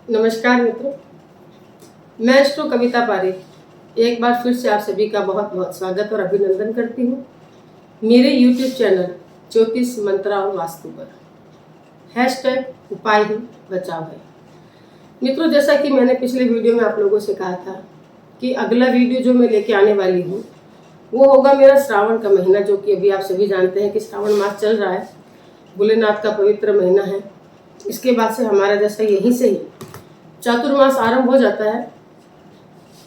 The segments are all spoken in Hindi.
नमस्कार मित्रों, मैं एस्ट्रो कविता पारेख एक बार फिर से आप सभी का बहुत बहुत स्वागत और अभिनंदन करती हूँ मेरे YouTube चैनल ज्योतिष मंत्रा और वास्तु पर। हैशटैग उपाय ही बचाव है। मित्रों, जैसा कि मैंने पिछले वीडियो में आप लोगों से कहा था कि अगला वीडियो जो मैं लेके आने वाली हूँ वो होगा मेरा श्रावण का महीना, जो कि अभी आप सभी जानते हैं कि श्रावण मास चल रहा है, भोलेनाथ का पवित्र महीना है। इसके बाद से हमारा जैसा यहीं से ही चातुर्मास आरंभ हो जाता है,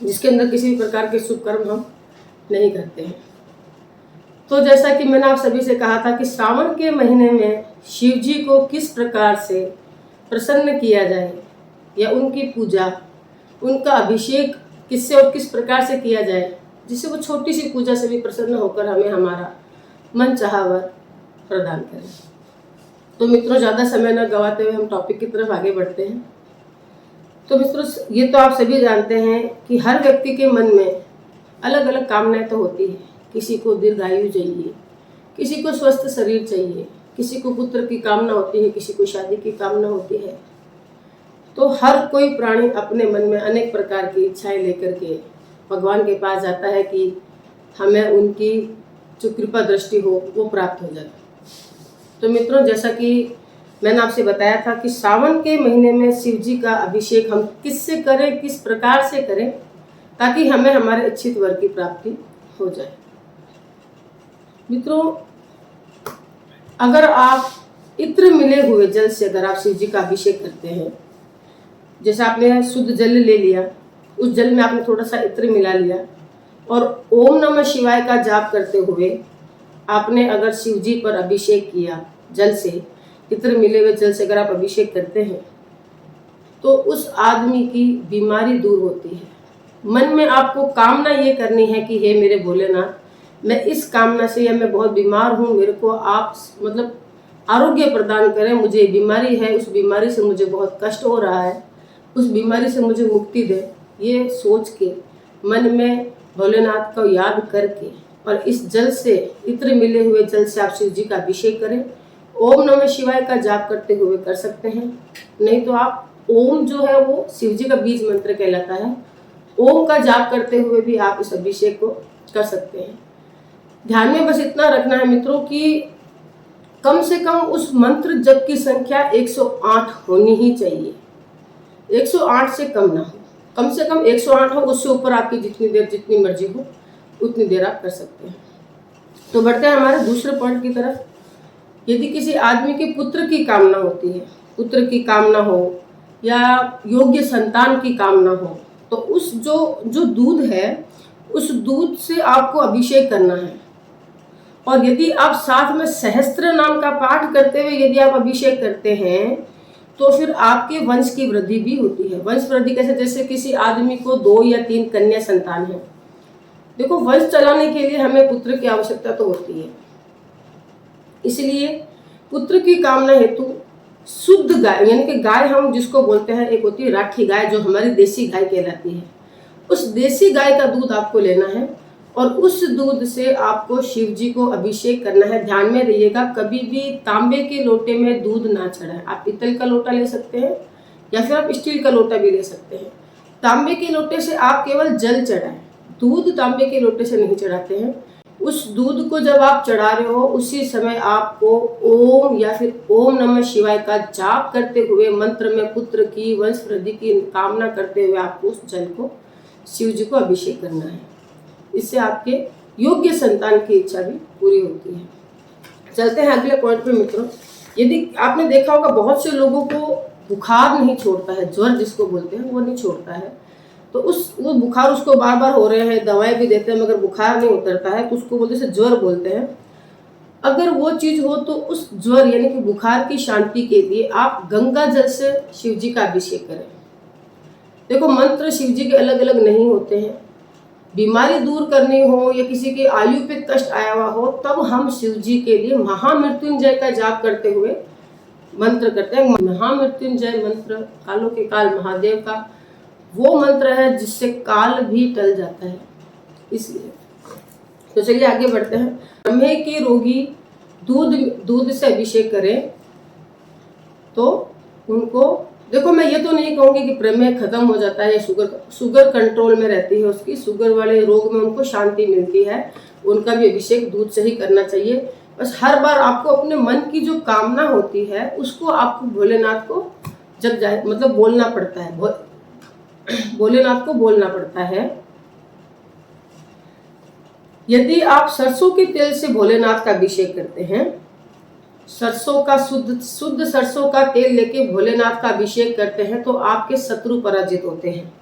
जिसके अंदर किसी भी प्रकार के शुभ कर्म हम नहीं करते हैं। तो जैसा कि मैंने आप सभी से कहा था कि श्रावण के महीने में शिव जी को किस प्रकार से प्रसन्न किया जाए या उनकी पूजा, उनका अभिषेक किससे और किस प्रकार से किया जाए जिससे वो छोटी सी पूजा से भी प्रसन्न होकर हमें हमारा मन चाहा वर प्रदान करें। तो मित्रों, ज़्यादा समय न गवाते हुए हम टॉपिक की तरफ आगे बढ़ते हैं। तो मित्रों, ये तो आप सभी जानते हैं कि हर व्यक्ति के मन में अलग अलग कामनाएं तो होती है। किसी को दीर्घायु चाहिए, किसी को स्वस्थ शरीर चाहिए, किसी को पुत्र की कामना होती है, किसी को शादी की कामना होती है। तो हर कोई प्राणी अपने मन में अनेक प्रकार की इच्छाएं लेकर के भगवान के पास जाता है कि हमें उनकी जो कृपा दृष्टि हो वो प्राप्त हो जाए। तो मित्रों, जैसा कि मैंने आपसे बताया था कि सावन के महीने में शिव जी का अभिषेक हम किससे करें, किस प्रकार से करें ताकि हमें हमारे इच्छित वर की प्राप्ति हो जाए। मित्रों, अगर आप इत्र मिले हुए जल से अगर आप शिव जी का अभिषेक करते हैं, जैसे आपने शुद्ध जल ले लिया, उस जल में आपने थोड़ा सा इत्र मिला लिया और ओम नमः शिवाय का जाप करते हुए आपने अगर शिव जी पर अभिषेक किया जल से, इत्र मिले हुए जल से अगर आप अभिषेक करते हैं तो उस आदमी की बीमारी दूर होती है। मन में आपको कामना ये करनी है कि हे मेरे भोलेनाथ, मैं इस कामना से, या मैं बहुत बीमार हूँ, मेरे को आप मतलब आरोग्य प्रदान करें, मुझे बीमारी है, उस बीमारी से मुझे बहुत कष्ट हो रहा है, उस बीमारी से मुझे मुक्ति दे। ये सोच के मन में भोलेनाथ को याद करके और इस जल से, इत्र मिले हुए जल से आप शिव जी का अभिषेक करें। ओम नमः शिवाय का जाप करते हुए कर सकते हैं, नहीं तो आप ओम जो है वो शिव जी का बीज मंत्र कहलाता है, ओम का जाप करते हुए भी आप इस अभिषेक को कर सकते हैं। ध्यान में बस इतना रखना है मित्रों कि कम से कम उस मंत्र जप की संख्या 108 होनी ही चाहिए। 108 से कम ना हो, कम से कम 108 हो, उससे ऊपर आपकी जितनी देर जितनी मर्जी हो उतनी देर आप कर सकते हैं। तो बढ़ते हैं हमारे दूसरे पॉइंट की तरफ। यदि किसी आदमी के पुत्र की कामना होती है, पुत्र की कामना हो या योग्य संतान की कामना हो, तो उस जो दूध है उस दूध से आपको अभिषेक करना है। और यदि आप साथ में सहस्त्र नाम का पाठ करते हुए यदि आप अभिषेक करते हैं तो फिर आपके वंश की वृद्धि भी होती है। वंश वृद्धि कैसे? जैसे किसी आदमी को 2 या 3 कन्या संतान है। देखो, वंश चलाने के लिए हमें पुत्र की आवश्यकता तो होती है, इसलिए पुत्र की कामना हेतु शुद्ध गाय, यानी कि गाय हम जिसको बोलते हैं, एक होती है राठी गाय जो हमारी देसी गाय कहलाती है, उस देसी गाय का दूध आपको लेना है और उस दूध से आपको शिव जी को अभिषेक करना है। ध्यान में रहिएगा, कभी भी तांबे के लोटे में दूध ना चढ़ाएं। आप पीतल का लोटा ले सकते हैं या फिर आप स्टील का लोटा भी ले सकते हैं। तांबे के लोटे से आप केवल जल चढ़ाएं, दूध तांबे के लोटे से नहीं चढ़ाते हैं। उस दूध को जब आप चढ़ा रहे हो उसी समय आपको ओम या फिर ओम नमः शिवाय का जाप करते हुए मंत्र में पुत्र की वंश वृद्धि की कामना करते हुए आपको उस जल को शिव जी को अभिषेक करना है। इससे आपके योग्य संतान की इच्छा भी पूरी होती है। चलते हैं अगले पॉइंट पे मित्रों। यदि आपने देखा होगा बहुत से लोगों को बुखार नहीं छोड़ता है, ज्वर जिसको बोलते हैं वो नहीं छोड़ता है, तो वो बुखार उसको बार बार हो रहे हैं, दवाएं भी देते हैं मगर बुखार नहीं उतरता है, तो उसको बोलते हैं ज्वर बोलते हैं। अगर वो चीज हो तो उस ज्वर यानी कि बुखार की शांति के लिए आप गंगा जल से शिव जी का अभिषेक करें। देखो, मंत्र शिव जी के अलग अलग नहीं होते हैं। बीमारी दूर करनी हो या किसी के आयु पे कष्ट आया हुआ हो तब हम शिव जी के लिए महामृत्युंजय का जाप करते हुए मंत्र करते हैं। महामृत्युंजय मंत्र कालों के काल महादेव का वो मंत्र है जिससे काल भी टल जाता है, इसलिए। तो चलिए आगे बढ़ते हैं। ब्रह्मे के रोगी दूध से अभिषेक करें तो उनको देखो मैं ये तो नहीं कहूँगी कि प्रमेह खत्म हो जाता है या शुगर कंट्रोल में रहती है उसकी, शुगर वाले रोग में उनको शांति मिलती है, उनका भी अभिषेक दूध से ही करना चाहिए। बस हर बार आपको अपने मन की जो कामना होती है उसको आपको भोलेनाथ को जब जाए मतलब बोलना पड़ता है, भोलेनाथ को बोलना पड़ता है। यदि आप सरसों के तेल से भोलेनाथ का अभिषेक करते हैं, सरसों का शुद्ध सरसों का तेल लेके भोलेनाथ का अभिषेक करते हैं तो आपके शत्रु पराजित होते हैं।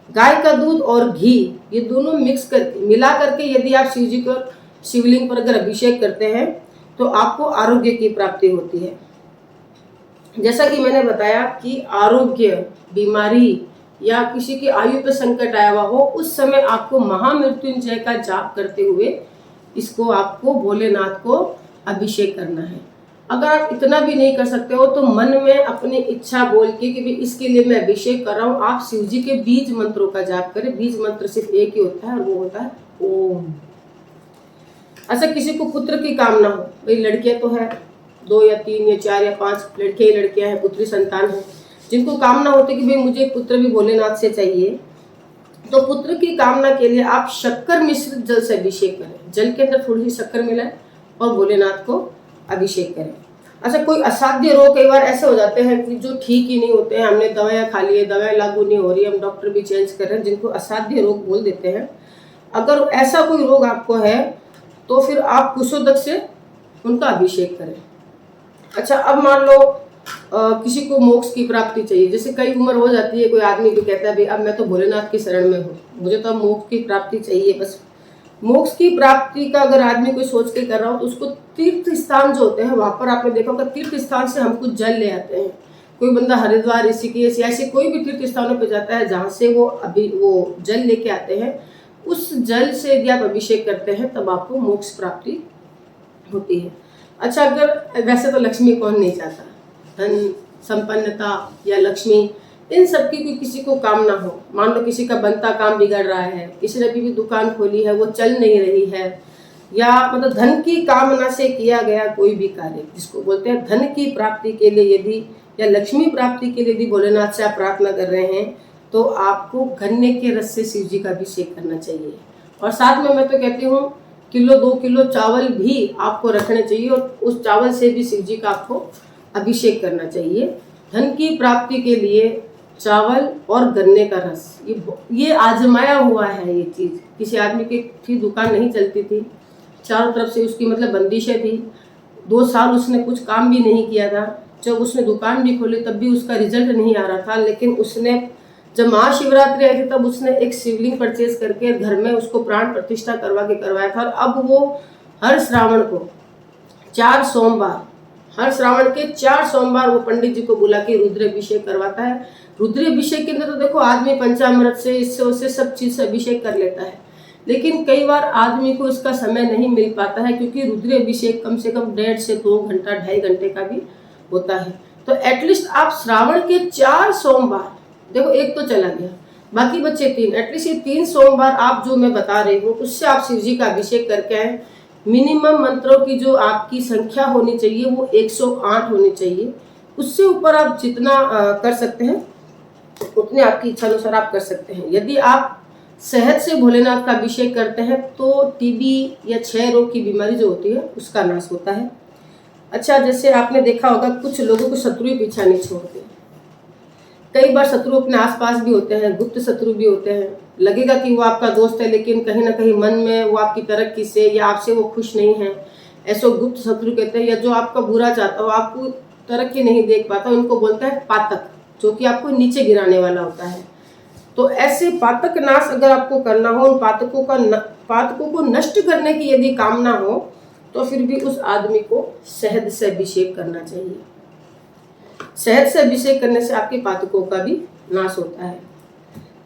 गाय का दूध और घी ये दोनों मिला करके यदि आप शिव जी को शिवलिंग पर अगर अभिषेक करते हैं तो आपको आरोग्य की प्राप्ति होती है। जैसा कि मैंने बताया कि आरोग्य, बीमारी या किसी की आयु पर संकट आया हुआ हो, उस समय आपको महामृत्युंजय का जाप करते हुए इसको आपको भोलेनाथ को अभिषेक करना है। अगर आप इतना भी नहीं कर सकते हो तो मन में अपनी इच्छा बोल के कि भी इसके लिए मैं अभिषेक कर रहा हूँ, आप शिव जी के बीज मंत्रों का जाप करें। बीज मंत्र सिर्फ एक ही होता है और वो होता है ओम। ऐसा किसी को पुत्र की कामना हो, भाई लड़कियां तो है 2 या 3 या 4 या 5 लड़के ही लड़कियां हैं, पुत्री संतान है, जिनको कामना होती है कि भाई मुझे पुत्र भी भोलेनाथ से चाहिए, तो पुत्र की कामना के लिए आप शक्कर मिश्रित जल से अभिषेक करें। जल के अंदर थोड़ी सी शक्कर मिलाएं और भोलेनाथ को अभिषेक करें। अच्छा, कोई असाध्य रोग कई बार ऐसे हो जाते हैं कि जो ठीक ही नहीं होते हैं, हमने दवाएं खा ली है, दवाएं लागू नहीं हो रही, हम डॉक्टर भी चेंज कर रहे हैं, जिनको असाध्य रोग बोल देते हैं। अगर ऐसा कोई रोग आपको है तो फिर आप कुशोदक से उनका अभिषेक करें। अच्छा, अब मान लो किसी को मोक्ष की प्राप्ति चाहिए, जैसे कई उम्र हो जाती है, कोई आदमी भी कहता है भाई अब मैं तो भोलेनाथ की शरण में हूँ, मुझे तो अब मोक्ष की प्राप्ति चाहिए। बस मोक्ष की प्राप्ति का अगर आदमी कोई सोच के कर रहा हो तो उसको तीर्थ स्थान जो होते हैं वहां पर आपने देखा होगा, तीर्थ स्थान से हम कुछ जल ले आते हैं। कोई बंदा हरिद्वार, ऋषिकेश या ऐसे कोई भी तीर्थ स्थानों पर जाता है जहाँ से वो जल लेके आते हैं, उस जल से यदि आप अभिषेक करते हैं तब आपको मोक्ष प्राप्ति होती है। अच्छा, अगर वैसे तो लक्ष्मी कौन नहीं चाहता, धन संपन्नता या लक्ष्मी, इन सब की कोई किसी को कामना हो, मान लो किसी का बनता काम बिगड़ रहा है, किसी ने अभी भी दुकान खोली है वो चल नहीं रही है, या मतलब धन की कामना से किया गया कोई भी कार्य जिसको बोलते हैं धन की प्राप्ति के लिए यदि या लक्ष्मी प्राप्ति के लिए यदि भोलेनाथ से आप प्रार्थना कर रहे हैं तो आपको गन्ने के रस से शिव जी का अभिषेक करना चाहिए। और साथ में मैं तो कहती हूँ किलो 2 किलो चावल भी आपको रखने चाहिए और उस चावल से भी शिव जी का आपको अभिषेक करना चाहिए। धन की प्राप्ति के लिए चावल और गन्ने का रस, ये आजमाया हुआ है। ये चीज़ किसी आदमी की दुकान नहीं चलती थी, चारों तरफ से उसकी मतलब बंदिशें थी, 2 साल उसने कुछ काम भी नहीं किया था, जब उसने दुकान भी खोली तब भी उसका रिजल्ट नहीं आ रहा था, लेकिन उसने जब महाशिवरात्रि आई थी तब उसने एक शिवलिंग परचेज करके घर में उसको प्राण प्रतिष्ठा करवाया था। और अब वो हर श्रावण को 4 सोमवार, हर श्रावण के 4 सोमवार वो पंडित जी को बुला के रुद्राभिषेक करवाता है। रुद्राभिषेक के अंदर तो देखो आदमी पंचामृत से, इससे उससे सब चीज से अभिषेक कर लेता है, लेकिन कई बार आदमी को इसका समय नहीं मिल पाता है क्योंकि रुद्राभिषेक कम से कम 1.5 से 2 घंटा 2.5 घंटे का भी होता है। तो एटलीस्ट आप श्रावण के 4 सोमवार, देखो एक तो चला गया, बाकी बच्चे 3, एटलीस्ट ये 3 सोमवार आप जो मैं बता रही हूँ उससे आप शिव जी का अभिषेक करके आए। मिनिमम मंत्रों की जो आपकी संख्या होनी चाहिए वो 108 होनी चाहिए, उससे ऊपर आप जितना कर सकते हैं उतने आपकी इच्छा अनुसार आप कर सकते हैं। यदि आप शहद से भोलेनाथ का अभिषेक करते हैं तो टीबी या क्षय रोग की बीमारी जो होती है उसका नाश होता है। अच्छा, जैसे आपने देखा होगा कुछ लोगों को शत्रु ही पीछा नहीं छोड़ते, कई बार शत्रु अपने आसपास भी होते हैं, गुप्त शत्रु भी होते हैं, लगेगा कि वो आपका दोस्त है लेकिन कहीं ना कहीं मन में वो आपकी तरक्की से या आपसे वो खुश नहीं है, ऐसे गुप्त शत्रु कहते हैं। या जो आपका बुरा चाहता हो, आपको तरक्की नहीं देख पाता, उनको बोलते हैं पातक, जो कि आपको नीचे गिराने वाला होता है। तो ऐसे पातक नाश अगर आपको करना हो, उन पातकों को नष्ट करने की यदि कामना हो तो फिर भी उस आदमी को शहद से अभिषेक करना चाहिए। शहद से अभिषेक करने से आपके पातकों का भी नाश होता है।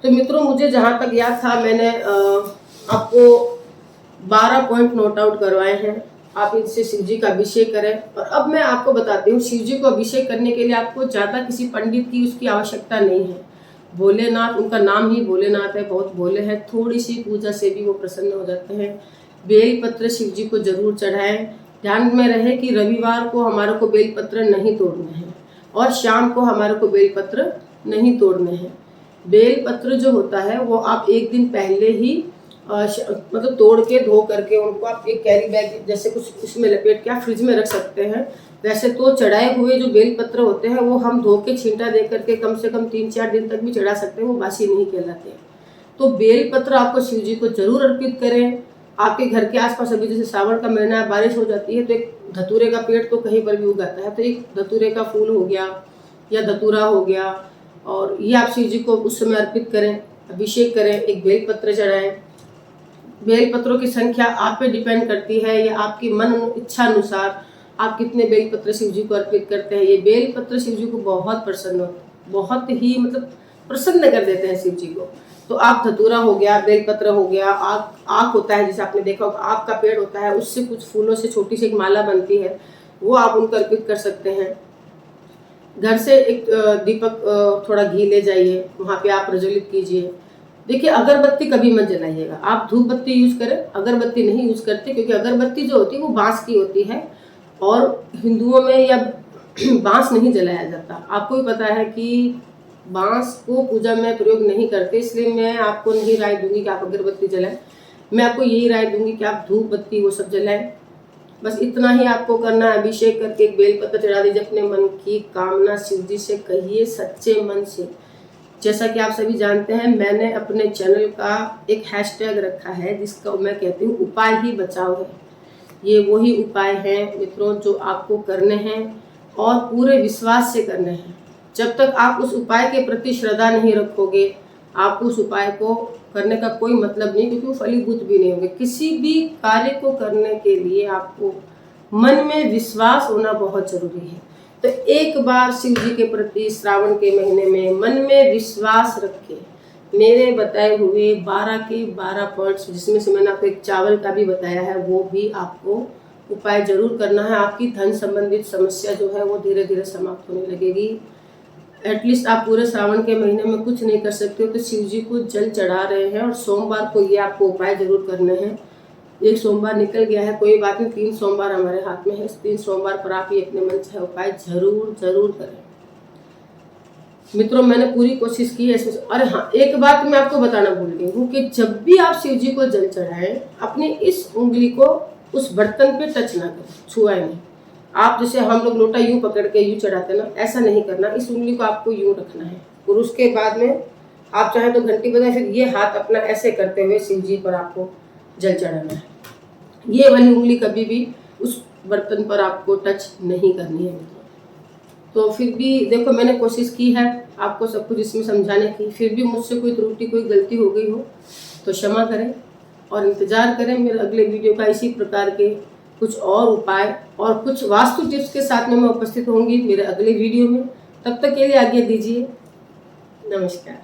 तो मित्रों, मुझे जहाँ तक याद था मैंने आपको 12 पॉइंट नोट आउट करवाए हैं, आप इनसे शिव जी का अभिषेक करें। और अब मैं आपको बताती हूँ, शिव जी को अभिषेक करने के लिए आपको ज़्यादा किसी पंडित की उसकी आवश्यकता नहीं है। भोलेनाथ, उनका नाम ही भोलेनाथ है, बहुत भोले हैं, थोड़ी सी पूजा से भी वो प्रसन्न हो जाते हैं। बेलपत्र शिव जी को जरूर चढ़ाएं। ध्यान में रहे कि रविवार को हमारे को बेलपत्र नहीं तोड़ना है। और शाम को हमारे को बेलपत्र नहीं तोड़ने हैं। बेलपत्र जो होता है वो आप एक दिन पहले ही मतलब तोड़ के धो करके उनको आप एक कैरी बैग जैसे कुछ उसमें लपेट के आप फ्रिज में रख सकते हैं। वैसे तो चढ़ाए हुए जो बेलपत्र होते हैं वो हम धो के छींटा दे करके कम से कम 3-4 दिन तक भी चढ़ा सकते हैं, वो बासी नहीं कहलाते हैं। तो बेलपत्र आपको शिव जी को जरूर अर्पित करें। आपके घर के आसपास अभी जैसे सावन का महीना है, बारिश हो जाती है, तो एक धतूरे का पेड़ तो कहीं पर भी उगाता है, तो एक धतूरे का फूल हो गया या धतूरा हो गया, और ये आप शिव जी को उस समय अर्पित करें, अभिषेक करें, एक बेलपत्र चढ़ाएं। बेलपत्रों की संख्या आप पे डिपेंड करती है या आपकी मन इच्छा अनुसार आप कितने बेलपत्र शिव जी को अर्पित करते हैं। ये बेलपत्र शिव जी को बहुत ही मतलब प्रसन्न कर देते हैं शिव जी को। तो आप धतूरा हो गया, बेलपत्र हो गया, आक होता है, जैसे आपने देखा होगा आक का पेड़ होता है, उससे कुछ फूलों से छोटी सी एक माला बनती है, वो आप उनको अर्पित कर सकते हैं। घर से एक दीपक थोड़ा घी ले जाइए, वहाँ पे आप प्रज्वलित कीजिए। देखिए अगरबत्ती कभी मत जलाइएगा, आप धूप बत्ती यूज करें, अगरबत्ती नहीं यूज करते, क्योंकि अगरबत्ती जो होती है वो बांस की होती है और हिंदुओं में या बांस नहीं जलाया जाता। आपको भी पता है कि बांस को पूजा में प्रयोग नहीं करते, इसलिए मैं आपको नहीं राय दूंगी कि आप अगरबत्ती जलाएं। मैं आपको यही राय दूंगी कि आप धूप बत्ती वो सब जलाएं। बस इतना ही आपको करना है। अभिषेक करके एक बेलपत्र चढ़ा दीजिए, अपने मन की कामना शिव जी से कहिए सच्चे मन से। जैसा कि आप सभी जानते हैं, मैंने अपने चैनल का एक हैशटैग रखा है जिसका मैं कहती हूँ उपाय ही बचाव है। ये वही उपाय हैं मित्रों जो आपको करने हैं और पूरे विश्वास से करने हैं। जब तक आप उस उपाय के प्रति श्रद्धा नहीं रखोगे, आपको उस उपाय को करने का कोई मतलब नहीं, क्योंकि वो फलीभूत भी नहीं होंगे। किसी भी कार्य को करने के लिए आपको मन में विश्वास होना बहुत जरूरी है। तो एक बार शिव जी के प्रति श्रावण के महीने में मन में विश्वास रखें। मेरे बताए हुए 12 के 12 पॉइंट्स, जिसमें से मैंने आपको एक चावल का भी बताया है, वो भी आपको उपाय जरूर करना है। आपकी धन संबंधित समस्या जो है वो धीरे धीरे समाप्त होने लगेगी। एटलीस्ट आप पूरे श्रावण के महीने में कुछ नहीं कर सकते हो तो शिव जी को जल चढ़ा रहे हैं, और सोमवार को ये आपको उपाय जरूर करने हैं। एक सोमवार निकल गया है, कोई बात नहीं, 3 सोमवार हमारे हाथ में है। 3 सोमवार पर आप ये अपने मन से उपाय जरूर करें। मित्रों मैंने पूरी कोशिश की है इसमें। अरे हाँ, एक बात मैं आपको बताना भूल गई हूँ कि जब भी आप शिव जी को जल चढ़ाएं, अपनी इस उंगली को उस बर्तन पे टच ना करें, छुआए नहीं। आप जैसे हम लोग लोटा यूं पकड़ के यूं चढ़ाते ना, ऐसा नहीं करना। इस उंगली को आपको यूं रखना है, और उसके बाद में आप चाहें तो घंटी बजाएं, फिर ये हाथ अपना ऐसे करते हुए शिव जी पर आपको जल चढ़ाना है। ये वाली उंगली कभी भी उस बर्तन पर आपको टच नहीं करनी है। तो फिर भी देखो मैंने कोशिश की है आपको सब कुछ इसमें समझाने की, फिर भी मुझसे कोई त्रुटि कोई गलती हो गई हो तो क्षमा करें और इंतज़ार करें मेरे अगले वीडियो का। इसी प्रकार के कुछ और उपाय और कुछ वास्तु टिप्स के साथ में मैं उपस्थित होंगी मेरे अगले वीडियो में। तब तक के लिए आज्ञा दीजिए। नमस्कार।